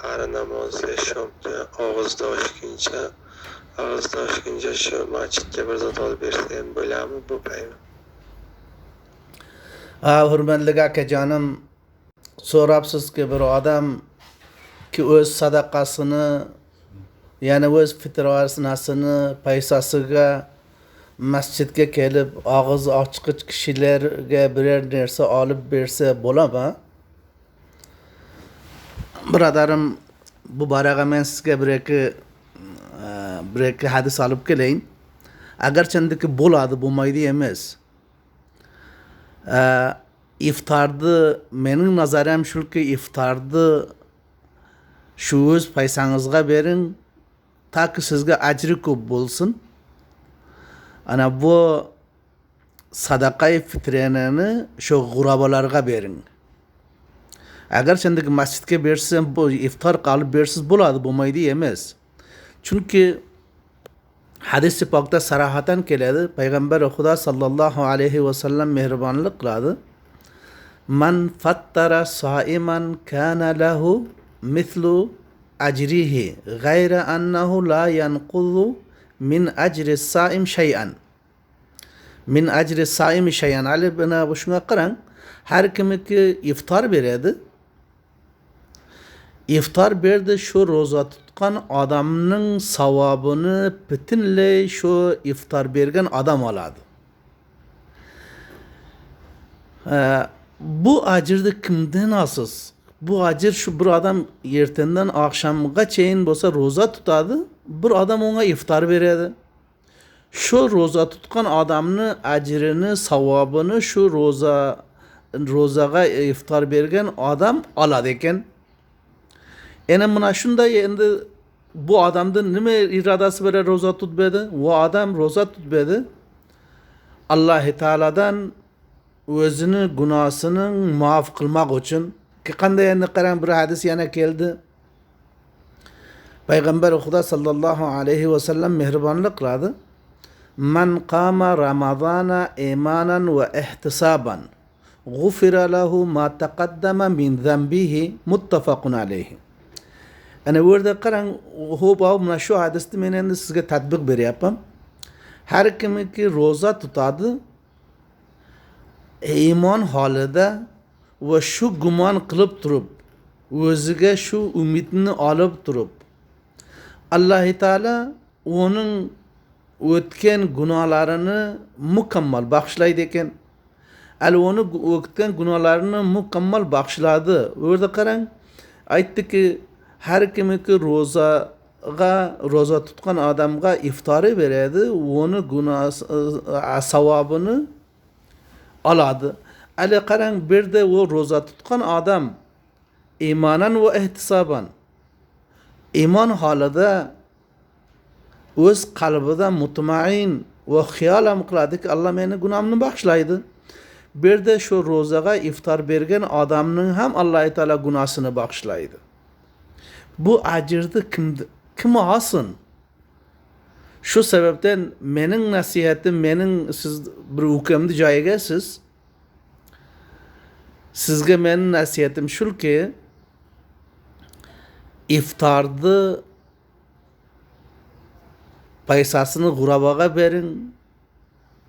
Ara namozga shomga og'izda oshguncha shu masjidga bir zot olib bersa ham bo'ladimi bu payni? Hürmetli akacanım, so'rabsiz ki bir odam ki o'z sadaqasini, yani o'z fitrasini, paysasiga masjidga kelib og'iz ochqich kishilarga birer narsa olib bersa bo'ladimi? Birodarim, bu baraga men sizga bir-iki hadis olib kelayin. Agarchandiki bo'ladi, bo'lmaydi emas. İftardı, mening nazarim shuki, iftardı shu o'z paysangizga bering, taki sizga ajri ko'p bo'lsin. Ana bu sadaqai fitreneni shu g'urabalarga bering. Agar sendeki masjidga bersen, bu iftar qilib bersiz bo'ladi, bo'lmaydi emas. Chunki hadis-i pokda sarahatan keladi. Payg'ambar Xudo sallallohu alayhi va sallam mehribonlik qiladi. Man fattara soiman kana lahu mithlu ajrihi g'ayra annahu la yanqudu min ajri saim shay'an. Min ajri saimi shay'an. Ali bana shunga qarang. Har kimki iftar beradi. İftar berdi, şu roza tutkan adamның savabını bütünley şu iftar bergen adam aladı. Bu acırdı kimden asız? Bu acır şu bir adam ertenden akşamga çeyin bolsa roza tutadı, bir adam ona iftar beredi. Şu roza tutkan adamını acırını, savabını şu rozaga iftar bergen adam aladı eken. Ene buna şunday endi bu adamdan nima iradasi bilan roza tutmadi? Bu adam roza tutmadi. Alloh taoladan o'zini gunohini maaf qilmoq uchun. Ki qanday endi qarang, bir hadis yana keldi. Payg'ambar Xudo sallallohu alayhi va sallam mehribonlik qiladi. Man qama Ramazana imanan va ihtisaban g'ufira lahu ma taqaddama min zambihi muttafaqun alayhi. Yani burada qarang, mana shu hadisni men endi sizga tatbiq beryapman. Har kimki roza tutadi, iymon holida va shu gumon qilib turib, o'ziga shu umidni olib turib, Alloh taolo uning o'tgan gunohlarini mukammal bag'ishlaydi ekan. Al uni o'tgan gunohlarini mukammal bag'ishladi. O'rda qarang, aytdiki, her kimki roza tutkan adamga iftarı veredi, onu günah savabını aladı. Ali qarang, bir de o roza tutkan adam imanan ve ihtisaban, iman halida o'z qalbida mutmain ve xiyolam qiladi ki Allah meni günahımni bağışlaydı. Bir de şu rozaga iftar bergen adamның ham Allah Teala günahsını bağışlaydı. Bu acırdı kim alsın? Şu sebepten mening nasihatim, siz bir hukmni joyiga sizga mening nasihatim shuki, iftarni paysasini g'urabaga bering.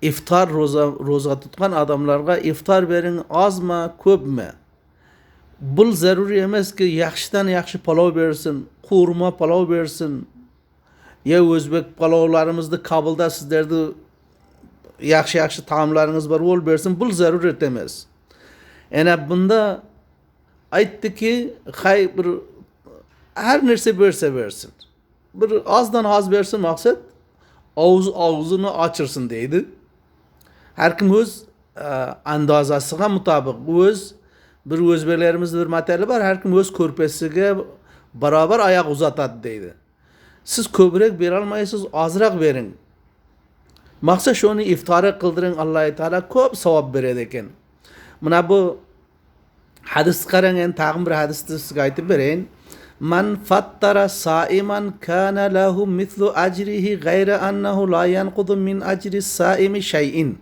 İftar roza tutgan adamlarga iftar bering, ozmi, ko'pmi? Bu zaruriy emas ki yaxshidan yaxshi palov bersin, qo'rma palov bersin. Ya o'zbek palovlarimizni Kabulda sizlarda yaxshi taomlaringiz bor, ol bersin. Bu zarurat emas. Ana bunda aytdiki, bir her narsa bersa bersin. Bir azdan az bersin, maksat ağzını açırsın deydi. Her kim o'z andozasiga mutobiq, bir o'zbeklerimizde bir matali var. Her kim o'z ko'rpasiga beraber ayak uzatadi deydi. Siz ko'proq bera olmaysiz, ozroq bering. Maksat şunu iftarı qildiring, Alloh taolo ko'p savob beradi ekan. Mana bu hadis qarang, endi tag'in bir hadisni sizga aytib berayin. Man fattara saiman kana lahu mithlu ajrihi g'ayra annahu la yanqudu min ajri saimi shay'in.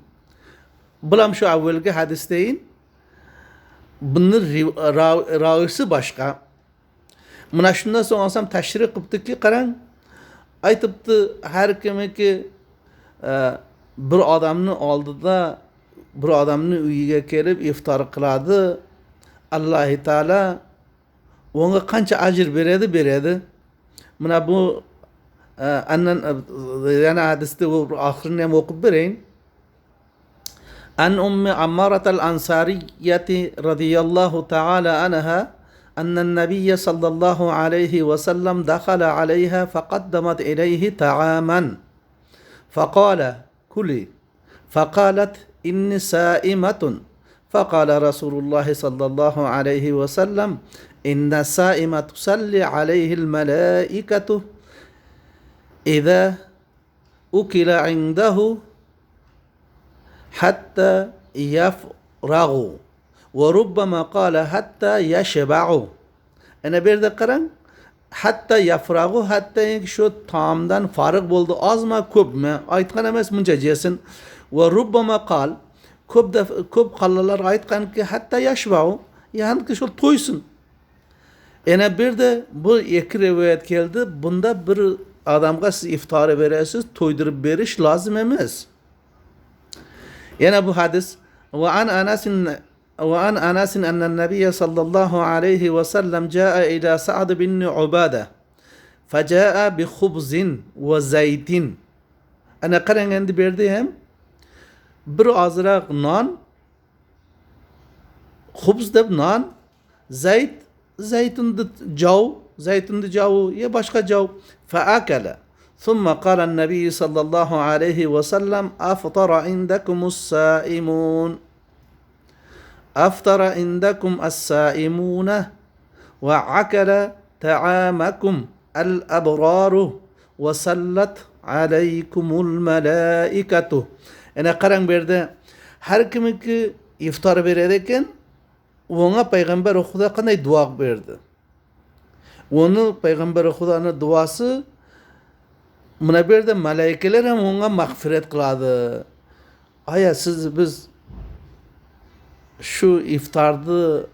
Bulam şu avvalgi hadisdeyin. Bunun ravisi başka. Mana shundan so'ng olsam tashrih qilibdiki, qarang, aytibdi har kimiki bir odamni oldida bir odamni uyiga kelib iftor qiladi, Alloh taolo unga qancha ajr beradi. Mana bu annan yana hadisda oxirini ham o'qib berayin. An Ummi Ammarat al-Ansariyyati radiyallahu ta'ala anha أن النبي صلى الله عليه وسلم دخل عليها فقدمت إليه طعاما فقال كلي فقالت إني سائمة فقال رسول الله صلى الله عليه وسلم إن السائمة تصلي عليه الملائكة إذا أكل عنده حتى يفرغوا وربما قال حتى يشبعوا. Ana bir de qarang, hatta yafrag'u, hatta shu taomdan farq bo'ldi, ozmi ko'pmi aytgan emas, muncha yesin. Va rubbama qal, ko'p qallalar aytganki hatta yashba'u, ya'ni shu to'ysin. Ana bir de bu ikki rivoyat keldi. Bunda bir odamga siz iftori berasiz, to'ydirib berish lozim emas. Yana bu hadis وعن أنس أن النبي صلى الله عليه وسلم جاء إلى سعد بن عبادة فجاء بخبز وزيت. أنا قرن عندي بردهم bir azraq non, xubz deb non, zaytunni javu ya boshqa jav. فأكل ثم قال النبي صلى الله عليه وسلم أفطر عندكم السائمون أفطر عندكم السائمون وعكل طعامكم الأبرار وصلت عليكم الملائكة. أنا qarang berdi. Har kimki iftor berar ekan, unga payg'ambar Xudo qanday duo berdi. Uni payg'ambar Xudoning duosi mana bu yerda malaikalar ham unga mag'firat qiladi. Aya biz shu iftorni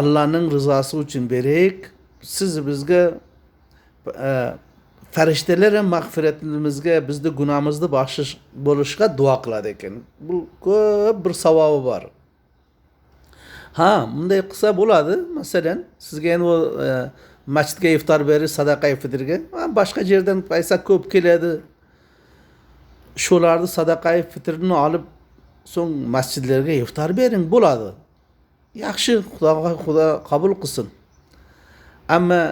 Allohning rizosi uchun beraylik. Siz bizga farishtalar ham mag'firatimizga, bizni gunohimizni baxshish bo'lishga duo qiladi ekan. Bu ko'p bir savobi bor. Ha, bunday qilsa bo'ladi. Masalan, sizga endi masjidga iftor berish, sadaqa fitrga, boshqa yerdan paysa ko'p keladi. Shularni sadaqa fitrini olib so'ng masjidlarga iftor bering, bo'ladi. Yaxshi, Xudo qabul qilsin. Ammo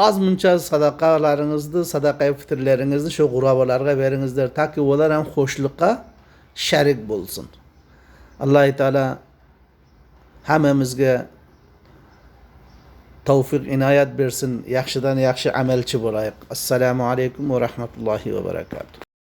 az muncha sadaqalaringizni, sadaqa fitrlaringizni shu g'urabalarga beringizlar, taki ular ham xo'shlikqa sharik bo'lsin. Alloh taolo hammamizga tavfiq inoyat bersin, yaxshidan yaxshi amalchi bo'laylik. Assalomu alaykum va rahmatullohi va barakatuh.